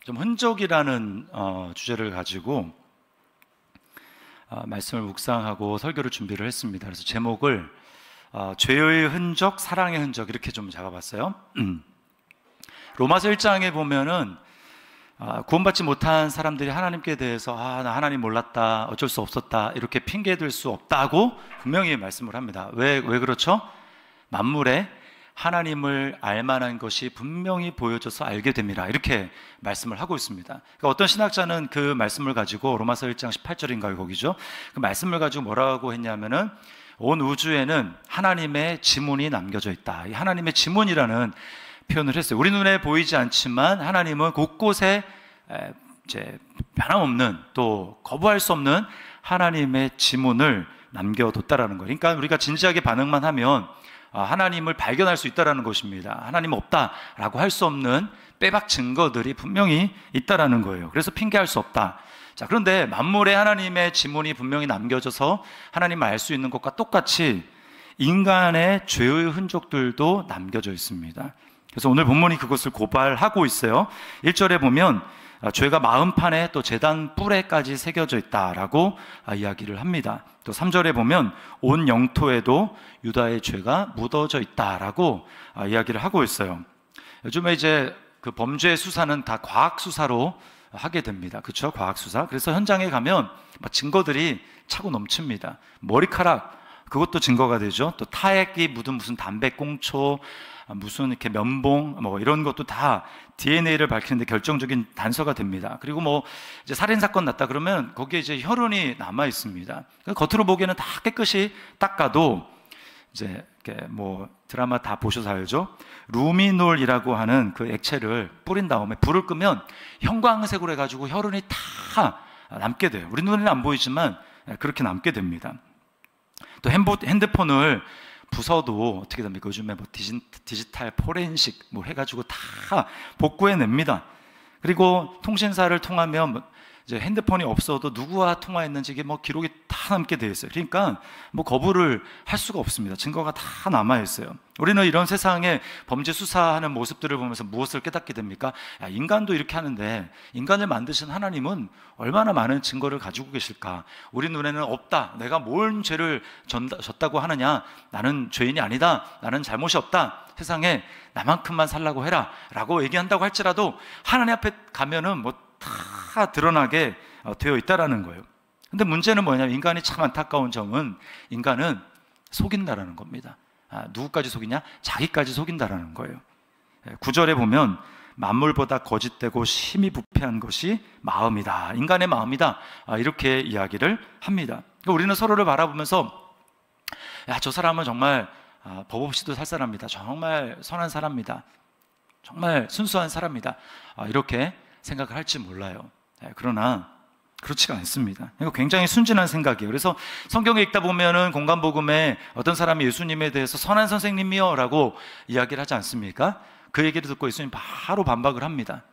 흔적이라는 주제를 가지고 말씀을 묵상하고 설교를 준비를 했습니다. 그래서 제목을 죄의 흔적, 사랑의 흔적 이렇게 좀 잡아봤어요. 로마서 1장에 보면은 구원받지 못한 사람들이 하나님께 대해서 나 하나님 몰랐다, 어쩔 수 없었다 이렇게 핑계댈 수 없다고 분명히 말씀을 합니다. 왜 그렇죠? 만물에 하나님을 알만한 것이 분명히 보여져서 알게 됩니다, 이렇게 말씀을 하고 있습니다. 그러니까 어떤 신학자는 그 말씀을 가지고 로마서 1장 18절인가요? 거기죠. 그 말씀을 가지고 뭐라고 했냐면은 온 우주에는 하나님의 지문이 남겨져 있다. 이 하나님의 지문이라는 표현을 했어요. 우리 눈에 보이지 않지만 하나님은 곳곳에 이제 변함없는, 또 거부할 수 없는 하나님의 지문을 남겨뒀다라는 거예요. 그러니까 우리가 진지하게 반응만 하면 하나님을 발견할 수 있다라는 것입니다. 하나님 없다라고 할 수 없는 빼박 증거들이 분명히 있다라는 거예요. 그래서 핑계할 수 없다. 자, 그런데 만물에 하나님의 지문이 분명히 남겨져서 하나님을 알 수 있는 것과 똑같이 인간의 죄의 흔적들도 남겨져 있습니다. 그래서 오늘 본문이 그것을 고발하고 있어요. 1절에 보면 죄가 마음판에 또 제단 뿔에까지 새겨져 있다라고 이야기를 합니다. 또 3절에 보면 온 영토에도 유다의 죄가 묻어져 있다라고 이야기를 하고 있어요. 요즘에 이제 그 범죄 수사는 다 과학 수사로 하게 됩니다. 그렇죠? 과학 수사. 그래서 현장에 가면 증거들이 차고 넘칩니다. 머리카락, 그것도 증거가 되죠. 또 타액이 묻은 무슨 담배꽁초, 무슨 이렇게 면봉, 이런 것도 다 DNA를 밝히는데 결정적인 단서가 됩니다. 그리고 이제 살인사건 났다 그러면 거기에 이제 혈흔이 남아 있습니다. 겉으로 보기에는 다 깨끗이 닦아도 이제 이렇게 드라마 다 보셔서 알죠? 루미놀이라고 하는 그 액체를 뿌린 다음에 불을 끄면 형광색으로 해가지고 혈흔이 다 남게 돼요. 우리 눈에는 안 보이지만 그렇게 남게 됩니다. 또 핸드폰을 부서도 어떻게 됩니까? 요즘에 디지털 포렌식 해가지고 다 복구해냅니다. 그리고 통신사를 통하면 이제 핸드폰이 없어도 누구와 통화했는지 이게 기록이 다 남게 되어 있어요. 그러니까 거부를 할 수가 없습니다. 증거가 다 남아 있어요. 우리는 이런 세상에 범죄 수사하는 모습들을 보면서 무엇을 깨닫게 됩니까? 인간도 이렇게 하는데 인간을 만드신 하나님은 얼마나 많은 증거를 가지고 계실까? 우리 눈에는 없다. 내가 뭔 죄를 졌다고 하느냐? 나는 죄인이 아니다. 나는 잘못이 없다. 세상에 나만큼만 살라고 해라 라고 얘기한다고 할지라도 하나님 앞에 가면은 다 드러나게 되어 있다라는 거예요. 근데 문제는 뭐냐면 인간이 참 안타까운 점은 인간은 속인다라는 겁니다. 누구까지 속이냐? 자기까지 속인다라는 거예요. 9절에 보면 만물보다 거짓되고 심히 부패한 것이 마음이다. 인간의 마음이다. 이렇게 이야기를 합니다. 그러니까 우리는 서로를 바라보면서 저 사람은 정말 법 없이도 살 사람이다. 정말 선한 사람이다. 정말 순수한 사람이다. 이렇게 생각을 할지 몰라요. 그러나 그렇지가 않습니다. 이거 굉장히 순진한 생각이에요. 그래서 성경에 읽다 보면은 공간복음에 어떤 사람이 예수님에 대해서 선한 선생님이요 라고 이야기를 하지 않습니까? 그 얘기를 듣고 예수님 바로 반박을 합니다.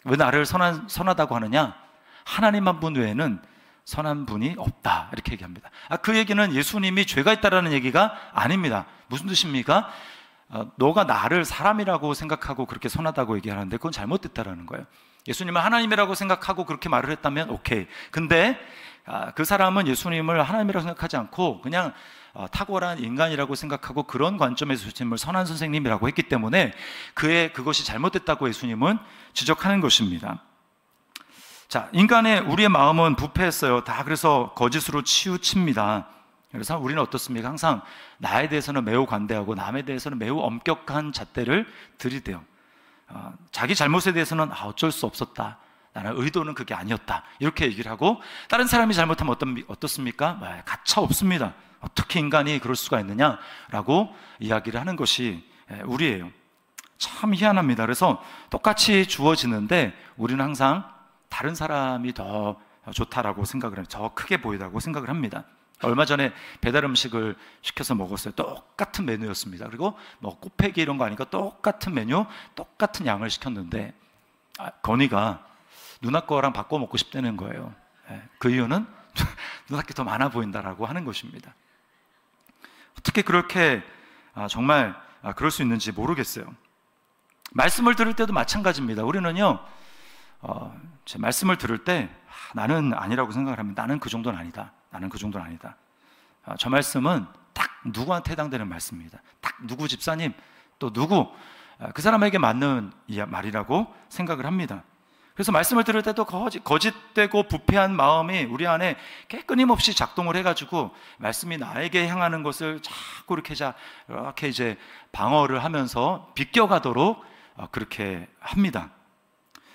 왜 나를 선하다고 하느냐? 하나님 한 분 외에는 선한 분이 없다, 이렇게 얘기합니다. 그 얘기는 예수님이 죄가 있다라는 얘기가 아닙니다. 무슨 뜻입니까? 너가 나를 사람이라고 생각하고 그렇게 선하다고 얘기하는데 그건 잘못됐다라는 거예요. 예수님을 하나님이라고 생각하고 그렇게 말을 했다면 오케이. 근데 그 사람은 예수님을 하나님이라고 생각하지 않고 그냥 탁월한 인간이라고 생각하고 그런 관점에서 예수님을 선한 선생님이라고 했기 때문에 그것이 잘못됐다고 예수님은 지적하는 것입니다. 자, 우리의 마음은 부패했어요. 다 그래서 거짓으로 치우칩니다. 그래서 우리는 어떻습니까? 항상 나에 대해서는 매우 관대하고 남에 대해서는 매우 엄격한 잣대를 들이대요. 자기 잘못에 대해서는 어쩔 수 없었다. 나는 의도는 그게 아니었다. 이렇게 얘기를 하고 다른 사람이 잘못하면 어떻습니까? 가차 없습니다. 어떻게 인간이 그럴 수가 있느냐라고 이야기를 하는 것이 우리예요. 참 희한합니다. 그래서 똑같이 주어지는데 우리는 항상 다른 사람이 더 좋다라고 생각을 해요. 더 크게 보이다고 생각을 합니다. 얼마 전에 배달 음식을 시켜서 먹었어요. 똑같은 메뉴였습니다. 그리고 꽃배기 이런 거 아니까 똑같은 메뉴, 똑같은 양을 시켰는데 건이가 누나 거랑 바꿔 먹고 싶다는 거예요. 그 이유는 누나 게 더 많아 보인다라고 하는 것입니다. 어떻게 그렇게 정말 그럴 수 있는지 모르겠어요. 말씀을 들을 때도 마찬가지입니다. 우리는요, 제 말씀을 들을 때 나는 아니라고 생각을 합니다. 나는 그 정도는 아니다. 나는 그 정도는 아니다. 저 말씀은 딱 누구한테 해당되는 말씀입니다. 딱 누구 집사님, 또 누구, 그 사람에게 맞는 말이라고 생각을 합니다. 그래서 말씀을 들을 때도 거짓되고 부패한 마음이 우리 안에 끊임없이 작동을 해가지고 말씀이 나에게 향하는 것을 자꾸 이렇게 이제 방어를 하면서 비껴가도록 그렇게 합니다.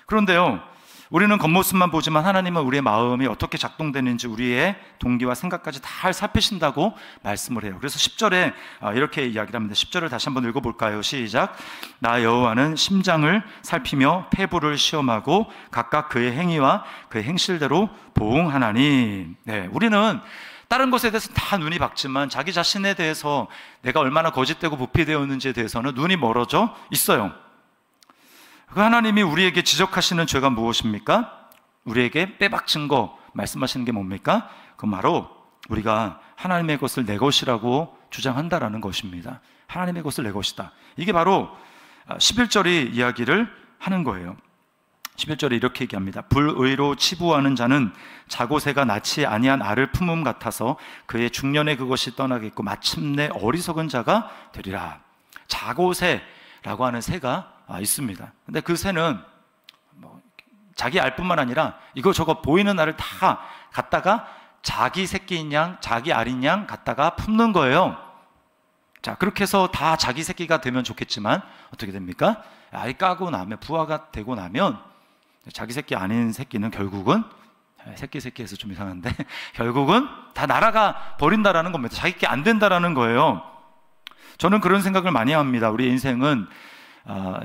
그런데요, 우리는 겉모습만 보지만 하나님은 우리의 마음이 어떻게 작동되는지 우리의 동기와 생각까지 다 살피신다고 말씀을 해요. 그래서 10절에 이렇게 이야기를 합니다. 10절을 다시 한번 읽어볼까요? 시작. 나 여호와는 심장을 살피며 폐부를 시험하고 각각 그의 행위와 그의 행실대로 보응하나니. 네, 우리는 다른 것에 대해서 다 눈이 밝지만 자기 자신에 대해서 내가 얼마나 거짓되고 부패되었는지에 대해서는 눈이 멀어져 있어요. 그 하나님이 우리에게 지적하시는 죄가 무엇입니까? 우리에게 빼박친 거 말씀하시는 게 뭡니까? 그건 바로 우리가 하나님의 것을 내 것이라고 주장한다라는 것입니다. 하나님의 것을 내 것이다. 이게 바로 11절이 이야기를 하는 거예요. 11절에 이렇게 얘기합니다. 불의로 치부하는 자는 자고새가 낳지 아니한 알을 품음 같아서 그의 중년에 그것이 떠나겠고 마침내 어리석은 자가 되리라. 자고새라고 하는 새가 있습니다. 근데 그 새는 자기 알뿐만 아니라 이거저거 보이는 알을 다 갖다가 자기 새끼인 양, 자기 알인 양 갖다가 품는 거예요. 자, 그렇게 해서 다 자기 새끼가 되면 좋겠지만 어떻게 됩니까? 알 까고 나면, 부화가 되고 나면 자기 새끼 아닌 새끼는 결국은 새끼에서 좀 이상한데 결국은 다 날아가 버린다라는 겁니다. 자기 게 안 된다라는 거예요. 저는 그런 생각을 많이 합니다. 우리 인생은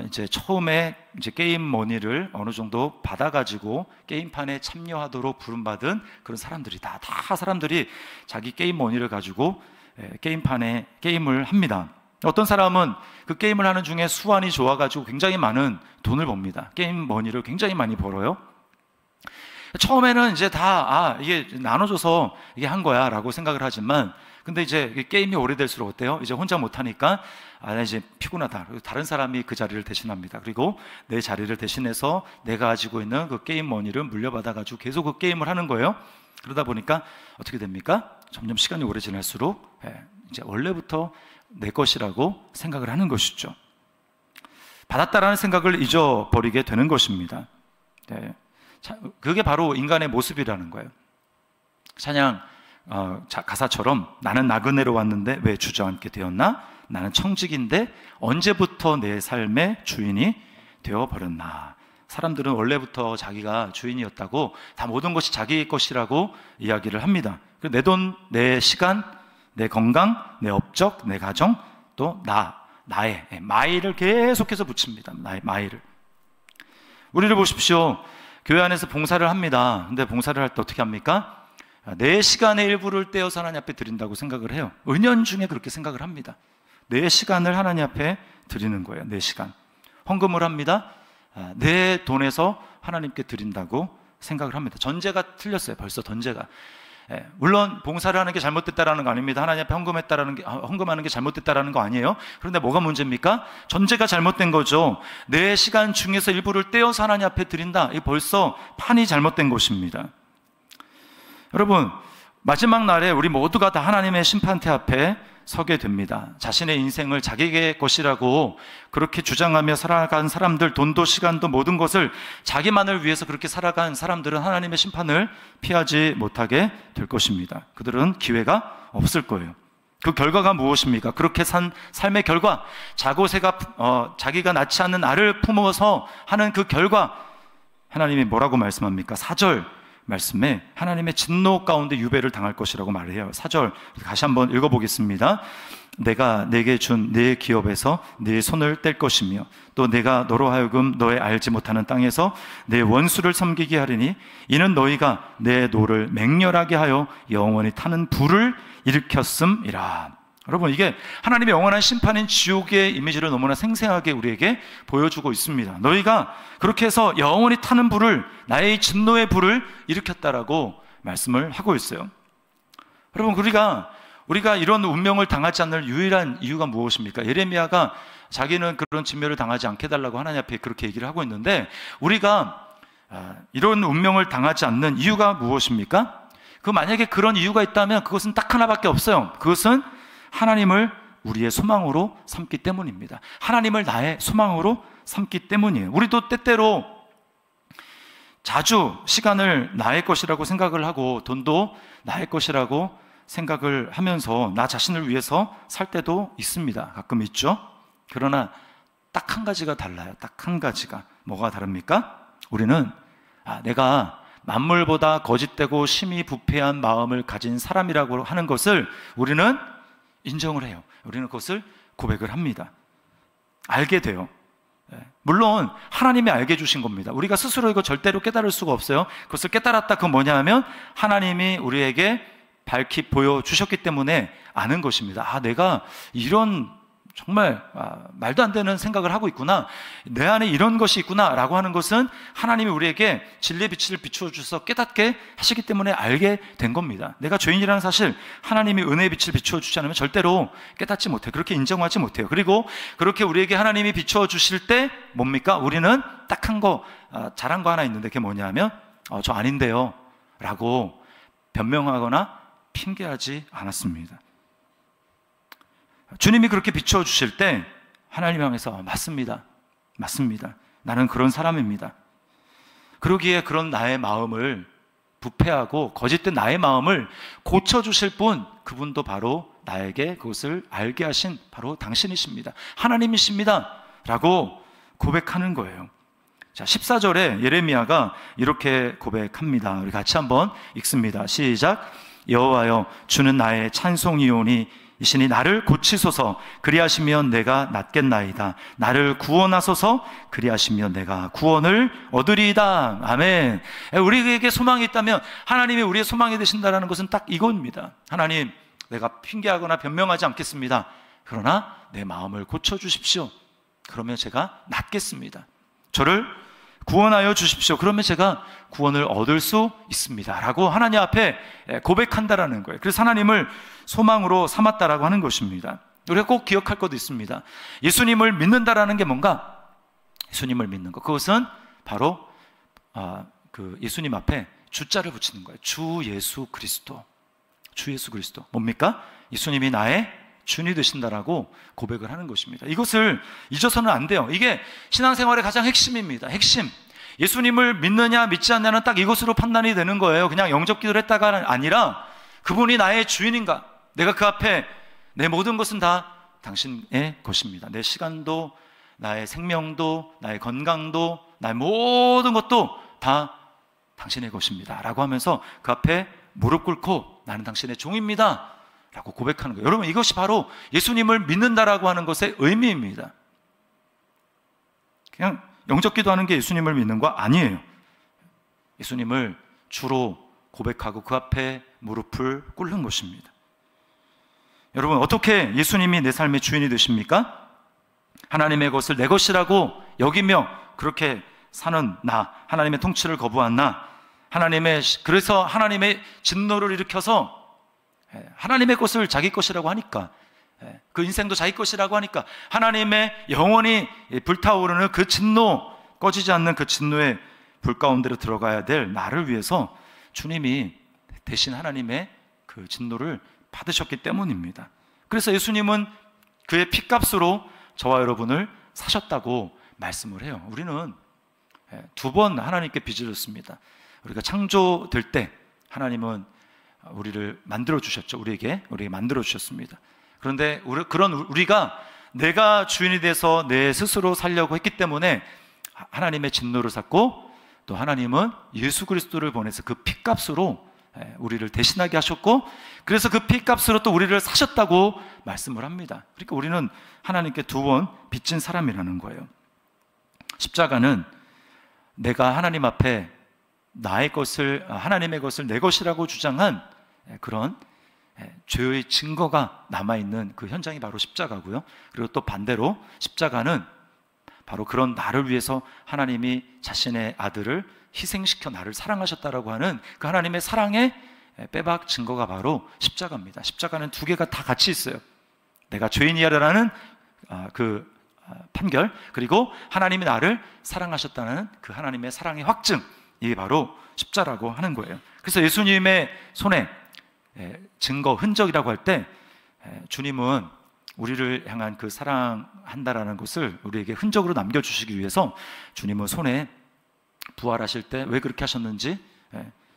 이제 처음에 이제 게임 머니를 어느 정도 받아가지고 게임판에 참여하도록 부름받은 그런 사람들이다. 다 사람들이 자기 게임 머니를 가지고 게임판에 게임을 합니다. 어떤 사람은 그 게임을 하는 중에 수완이 좋아가지고 굉장히 많은 돈을 법니다. 게임 머니를 굉장히 많이 벌어요. 처음에는 이제 다 이게 나눠줘서 이게 한 거야 라고 생각을 하지만, 근데 이제 게임이 오래될수록 어때요? 이제 혼자 못하니까 이제 피곤하다. 다른 사람이 그 자리를 대신합니다. 그리고 내 자리를 대신해서 내가 가지고 있는 그 게임 머니를 물려받아가지고 계속 그 게임을 하는 거예요. 그러다 보니까 어떻게 됩니까? 점점 시간이 오래 지날수록 이제 원래부터 내 것이라고 생각을 하는 것이죠. 받았다라는 생각을 잊어버리게 되는 것입니다. 네. 그게 바로 인간의 모습이라는 거예요. 찬양 가사처럼 나는 나그네로 왔는데 왜 주저앉게 되었나? 나는 청직인데 언제부터 내 삶의 주인이 되어버렸나? 사람들은 원래부터 자기가 주인이었다고 다 모든 것이 자기 것이라고 이야기를 합니다. 내 돈, 내 시간, 내 건강, 내 업적, 내 가정, 또 나의 마이를 계속해서 붙입니다. 나의 마이를. 우리를 보십시오. 교회 안에서 봉사를 합니다. 근데 봉사를 할 때 어떻게 합니까? 내 시간의 일부를 떼어서 하나님 앞에 드린다고 생각을 해요. 은연중에 그렇게 생각을 합니다. 내 시간을 하나님 앞에 드리는 거예요. 내 시간. 헌금을 합니다. 내 돈에서 하나님께 드린다고 생각을 합니다. 전제가 틀렸어요. 벌써 전제가. 물론 봉사를 하는 게 잘못됐다라는 거 아닙니다. 하나님 앞에 헌금하는 게 잘못됐다라는 거 아니에요. 그런데 뭐가 문제입니까? 전제가 잘못된 거죠. 내 시간 중에서 일부를 떼어서 하나님 앞에 드린다. 이 벌써 판이 잘못된 것입니다. 여러분, 마지막 날에 우리 모두가 다 하나님의 심판대 앞에 서게 됩니다. 자신의 인생을 자기의 것이라고 그렇게 주장하며 살아간 사람들, 돈도 시간도 모든 것을 자기만을 위해서 그렇게 살아간 사람들은 하나님의 심판을 피하지 못하게 될 것입니다. 그들은 기회가 없을 거예요. 그 결과가 무엇입니까? 그렇게 산 삶의 결과, 자고새가 자기가 낳지 않는 알을 품어서 하는 그 결과, 하나님이 뭐라고 말씀합니까? 4절 말씀에 하나님의 진노 가운데 유배를 당할 것이라고 말을 해요. 4절 다시 한번 읽어보겠습니다. 내가 내게 준 내 기업에서 네 손을 뗄 것이며 또 내가 너로 하여금 너의 알지 못하는 땅에서 내 원수를 섬기게 하리니 이는 너희가 내 노를 맹렬하게 하여 영원히 타는 불을 일으켰음이라. 여러분, 이게 하나님의 영원한 심판인 지옥의 이미지를 너무나 생생하게 우리에게 보여주고 있습니다. 너희가 그렇게 해서 영원히 타는 불을, 나의 진노의 불을 일으켰다라고 말씀을 하고 있어요. 여러분, 우리가 이런 운명을 당하지 않을 유일한 이유가 무엇입니까? 예레미야가 자기는 그런 진멸을 당하지 않게 해달라고 하나님 앞에 그렇게 얘기를 하고 있는데, 우리가 이런 운명을 당하지 않는 이유가 무엇입니까? 만약에 그런 이유가 있다면 그것은 딱 하나밖에 없어요. 그것은 하나님을 우리의 소망으로 삼기 때문입니다. 하나님을 나의 소망으로 삼기 때문이에요. 우리도 때때로 자주 시간을 나의 것이라고 생각을 하고 돈도 나의 것이라고 생각을 하면서 나 자신을 위해서 살 때도 있습니다. 가끔 있죠. 그러나 딱 한 가지가 달라요. 딱 한 가지가. 뭐가 다릅니까? 우리는 내가 만물보다 거짓되고 심히 부패한 마음을 가진 사람이라고 하는 것을 우리는 인정을 해요. 우리는 그것을 고백을 합니다. 알게 돼요. 물론 하나님이 알게 해주신 겁니다. 우리가 스스로 이거 절대로 깨달을 수가 없어요. 그것을 깨달았다, 그건 뭐냐 하면 하나님이 우리에게 밝히 보여주셨기 때문에 아는 것입니다. 내가 이런 정말 말도 안 되는 생각을 하고 있구나, 내 안에 이런 것이 있구나 라고 하는 것은 하나님이 우리에게 진리의 빛을 비추어주셔서 깨닫게 하시기 때문에 알게 된 겁니다. 내가 죄인이라는 사실, 하나님이 은혜의 빛을 비추어주지 않으면 절대로 깨닫지 못해요. 그렇게 인정하지 못해요. 그리고 그렇게 우리에게 하나님이 비추어주실 때 뭡니까? 우리는 딱 한 거, 잘한 거 하나 있는데 그게 뭐냐 하면 저 아닌데요 라고 변명하거나 핑계하지 않았습니다. 주님이 그렇게 비춰주실 때 하나님 향해서 맞습니다. 나는 그런 사람입니다. 그러기에 그런 나의 마음을, 부패하고 거짓된 나의 마음을 고쳐주실 분, 그분도 바로 나에게 그것을 알게 하신 바로 당신이십니다. 하나님이십니다 라고 고백하는 거예요. 자, 14절에 예레미야가 이렇게 고백합니다. 우리 같이 한번 읽습니다. 시작. 여호와여, 주는 나의 찬송이오니 이신이 나를 고치소서. 그리하시면 내가 낫겠나이다. 나를 구원하소서. 그리하시면 내가 구원을 얻으리이다. 아멘. 우리에게 소망이 있다면 하나님이 우리의 소망이 되신다는 것은 딱 이겁니다. 하나님, 내가 핑계하거나 변명하지 않겠습니다. 그러나 내 마음을 고쳐주십시오. 그러면 제가 낫겠습니다. 저를 구원하여 주십시오. 그러면 제가 구원을 얻을 수 있습니다 라고 하나님 앞에 고백한다라는 거예요. 그래서 하나님을 소망으로 삼았다라고 하는 것입니다. 우리가 꼭 기억할 것도 있습니다. 예수님을 믿는다라는 게 뭔가? 예수님을 믿는 것, 그것은 바로 그 예수님 앞에 주자를 붙이는 거예요. 주 예수 그리스도. 뭡니까? 예수님이 나의 주인이 되신다라고 고백을 하는 것입니다. 이것을 잊어서는 안 돼요. 이게 신앙생활의 가장 핵심입니다. 핵심. 예수님을 믿느냐 믿지 않느냐는 딱 이것으로 판단이 되는 거예요. 그냥 영접 기도를 했다가 아니라 그분이 나의 주인인가? 내가 그 앞에 내 모든 것은 다 당신의 것입니다. 내 시간도, 나의 생명도, 나의 건강도, 나의 모든 것도 다 당신의 것입니다 라고 하면서 그 앞에 무릎 꿇고 나는 당신의 종입니다 라고 고백하는 거예요. 여러분, 이것이 바로 예수님을 믿는다라고 하는 것의 의미입니다. 그냥 영접 기도하는 게 예수님을 믿는 거 아니에요. 예수님을 주로 고백하고 그 앞에 무릎을 꿇는 것입니다. 여러분, 어떻게 예수님이 내 삶의 주인이 되십니까? 하나님의 것을 내 것이라고 여기며 그렇게 사는 나, 하나님의 통치를 거부한 나, 그래서 하나님의 진노를 일으켜서 하나님의 것을 자기 것이라고 하니까, 그 인생도 자기 것이라고 하니까 하나님의 영원히 불타오르는 그 진노, 꺼지지 않는 그 진노의 불 가운데로 들어가야 될 나를 위해서 주님이 대신 하나님의 그 진노를 받으셨기 때문입니다. 그래서 예수님은 그의 피값으로 저와 여러분을 사셨다고 말씀을 해요. 우리는 두 번 하나님께 빚을 졌습니다. 우리가 창조될 때 하나님은 우리를 만들어 주셨죠. 우리에게 만들어 주셨습니다. 그런데 우리가 내가 주인이 돼서 내 스스로 살려고 했기 때문에 하나님의 진노를 샀고, 또 하나님은 예수 그리스도를 보내서 그 피값으로 우리를 대신하게 하셨고, 그래서 그 피값으로 또 우리를 사셨다고 말씀을 합니다. 그러니까 우리는 하나님께 두 번 빚진 사람이라는 거예요. 십자가는 내가 하나님 앞에 하나님의 것을 내 것이라고 주장한 그런 죄의 증거가 남아있는 그 현장이 바로 십자가고요. 그리고 또 반대로 십자가는 바로 그런 나를 위해서 하나님이 자신의 아들을 희생시켜 나를 사랑하셨다라고 하는 그 하나님의 사랑의 빼박 증거가 바로 십자가입니다. 십자가는 두 개가 다 같이 있어요. 내가 죄인이야라는 그 판결, 그리고 하나님이 나를 사랑하셨다는 그 하나님의 사랑의 확증, 이게 바로 십자라고 하는 거예요. 그래서 예수님의 손에 증거, 흔적이라고 할 때 주님은 우리를 향한 그 사랑한다라는 것을 우리에게 흔적으로 남겨주시기 위해서 주님은 손에 부활하실 때 왜 그렇게 하셨는지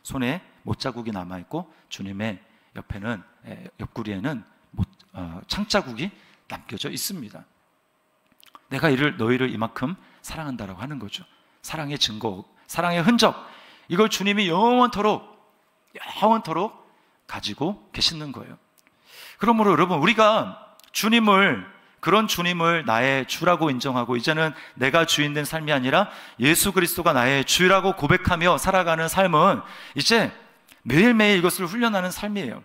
손에 못자국이 남아있고 주님의 옆에는 옆구리에는 창자국이 남겨져 있습니다. 내가 너희를 이만큼 사랑한다라고 하는 거죠. 사랑의 증거, 사랑의 흔적, 이걸 주님이 영원토록 가지고 계시는 거예요. 그러므로 여러분, 우리가 그런 주님을 나의 주라고 인정하고 이제는 내가 주인 된 삶이 아니라 예수 그리스도가 나의 주라고 고백하며 살아가는 삶은 이제 매일매일 이것을 훈련하는 삶이에요.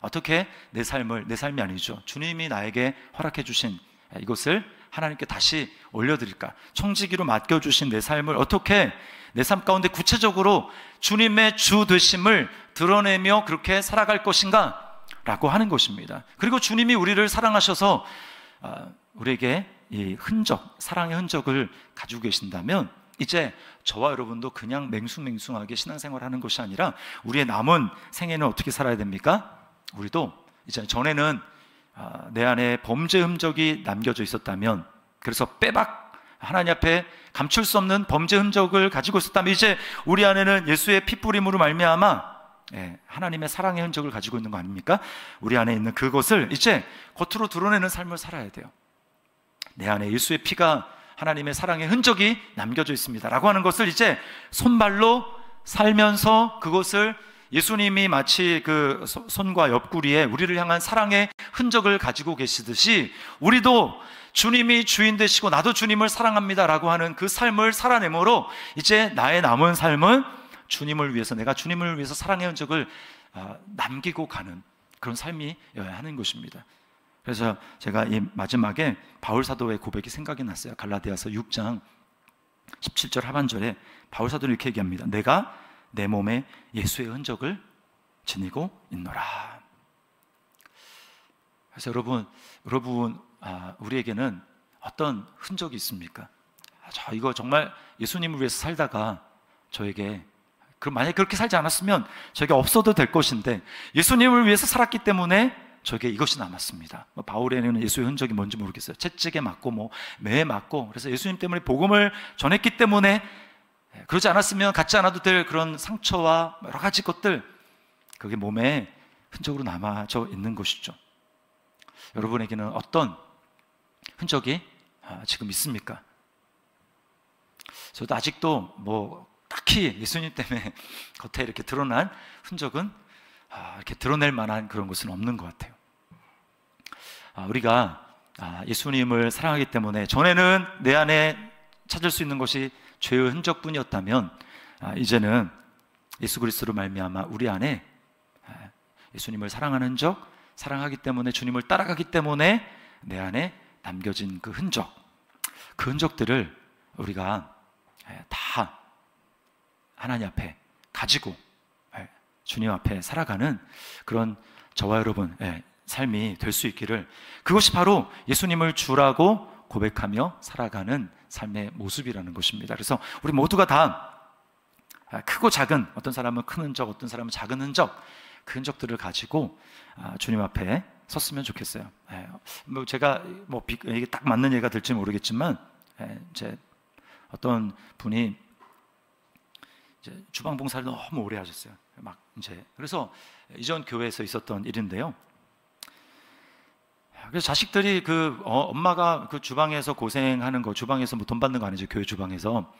어떻게 내 삶이 아니죠. 주님이 나에게 허락해 주신 이것을 하나님께 다시 올려드릴까? 청지기로 맡겨주신 내 삶을 어떻게 내 삶 가운데 구체적으로 주님의 주 되심을 드러내며 그렇게 살아갈 것인가? 라고 하는 것입니다. 그리고 주님이 우리를 사랑하셔서 우리에게 이 흔적, 사랑의 흔적을 가지고 계신다면 이제 저와 여러분도 그냥 맹숭맹숭하게 신앙생활을 하는 것이 아니라 우리의 남은 생애는 어떻게 살아야 됩니까? 우리도 이제 전에는 내 안에 범죄 흔적이 남겨져 있었다면, 그래서 하나님 앞에 감출 수 없는 범죄 흔적을 가지고 있었다면 이제 우리 안에는 예수의 피뿌림으로 말미암아 하나님의 사랑의 흔적을 가지고 있는 거 아닙니까? 우리 안에 있는 그것을 이제 겉으로 드러내는 삶을 살아야 돼요. 내 안에 예수의 피가 하나님의 사랑의 흔적이 남겨져 있습니다 라고 하는 것을 이제 손발로 살면서 그것을 예수님이 마치 그 손과 옆구리에 우리를 향한 사랑의 흔적을 가지고 계시듯이 우리도 주님이 주인 되시고 나도 주님을 사랑합니다 라고 하는 그 삶을 살아내므로 이제 나의 남은 삶은 주님을 위해서, 내가 주님을 위해서 사랑의 흔적을 남기고 가는 그런 삶이어야 하는 것입니다. 그래서 제가 이 마지막에 바울 사도의 고백이 생각이 났어요. 갈라디아서 6장 17절 하반절에 바울 사도는 이렇게 얘기합니다. 내가 내 몸에 예수의 흔적을 지니고 있노라. 그래서 여러분 우리에게는 어떤 흔적이 있습니까? 이거 정말 예수님을 위해서 살다가 저에게, 만약에 그렇게 살지 않았으면 저에게 없어도 될 것인데 예수님을 위해서 살았기 때문에 저에게 이것이 남았습니다. 바울에는 예수의 흔적이 뭔지 모르겠어요. 채찍에 맞고 매에 맞고, 그래서 예수님 때문에 복음을 전했기 때문에, 그러지 않았으면 갖지 않아도 될 그런 상처와 여러 가지 것들, 그게 몸에 흔적으로 남아져 있는 것이죠. 여러분에게는 어떤 흔적이 지금 있습니까? 저도 아직도 딱히 예수님 때문에 겉에 이렇게 드러난 흔적은 이렇게 드러낼 만한 그런 것은 없는 것 같아요. 우리가 예수님을 사랑하기 때문에 전에는 내 안에 찾을 수 있는 것이 죄의 흔적뿐이었다면 이제는 예수 그리스도로 말미암아 우리 안에 예수님을 사랑하는 흔적, 사랑하기 때문에 주님을 따라가기 때문에 내 안에 남겨진 그 흔적, 그 흔적들을 우리가 다 하나님 앞에 가지고 주님 앞에 살아가는 그런 저와 여러분 삶이 될 수 있기를, 그것이 바로 예수님을 주라고 고백하며 살아가는 삶의 모습이라는 것입니다. 그래서 우리 모두가 다 크고 작은, 어떤 사람은 큰 흔적, 어떤 사람은 작은 흔적, 그 흔적들을 가지고 주님 앞에 섰으면 좋겠어요. 제가 이게 딱 맞는 예가 될지 모르겠지만 이제 어떤 분이 이제 주방 봉사를 너무 오래 하셨어요. 그래서 이전 교회에서 있었던 일인데요. 그래서 자식들이 엄마가 그 주방에서 고생하는 거, 주방에서 돈 받는 거 아니죠, 교회 주방에서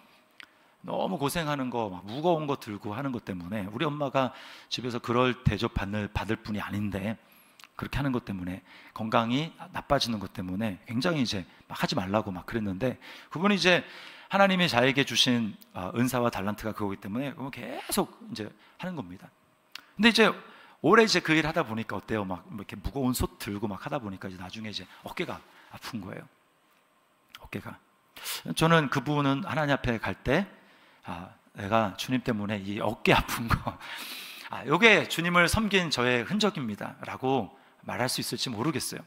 너무 고생하는 거, 막 무거운 거 들고 하는 것 때문에, 우리 엄마가 집에서 그럴 대접 받을 분이 아닌데 그렇게 하는 것 때문에, 건강이 나빠지는 것 때문에 굉장히 이제 막 하지 말라고 막 그랬는데, 그분이 이제 하나님이 자에게 주신 은사와 달란트가 그거기 때문에 계속 이제 하는 겁니다. 근데 이제 오래 이제 그 일 하다 보니까 어때요? 막 이렇게 무거운 솥 들고 막 하다 보니까 이제 나중에 이제 어깨가 아픈 거예요. 어깨가. 저는 그 부분은 하나님 앞에 갈 때 내가 주님 때문에 이 어깨 아픈 거, 이게 주님을 섬긴 저의 흔적입니다 라고 말할 수 있을지 모르겠어요.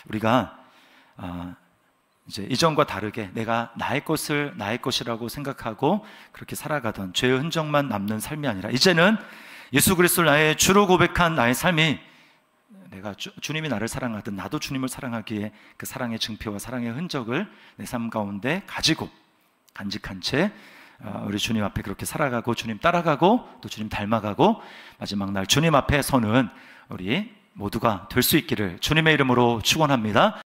우리가 이제 이전과 다르게 내가 나의 것을 나의 것이라고 생각하고 그렇게 살아가던 죄의 흔적만 남는 삶이 아니라 이제는 예수 그리스도를 나의 주로 고백한 나의 삶이 내가 주님이 나를 사랑하듯 나도 주님을 사랑하기에 그 사랑의 증표와 사랑의 흔적을 내 삶 가운데 가지고 간직한 채 우리 주님 앞에 그렇게 살아가고 주님 따라가고 또 주님 닮아가고 마지막 날 주님 앞에 서는 우리 모두가 될 수 있기를 주님의 이름으로 축원합니다.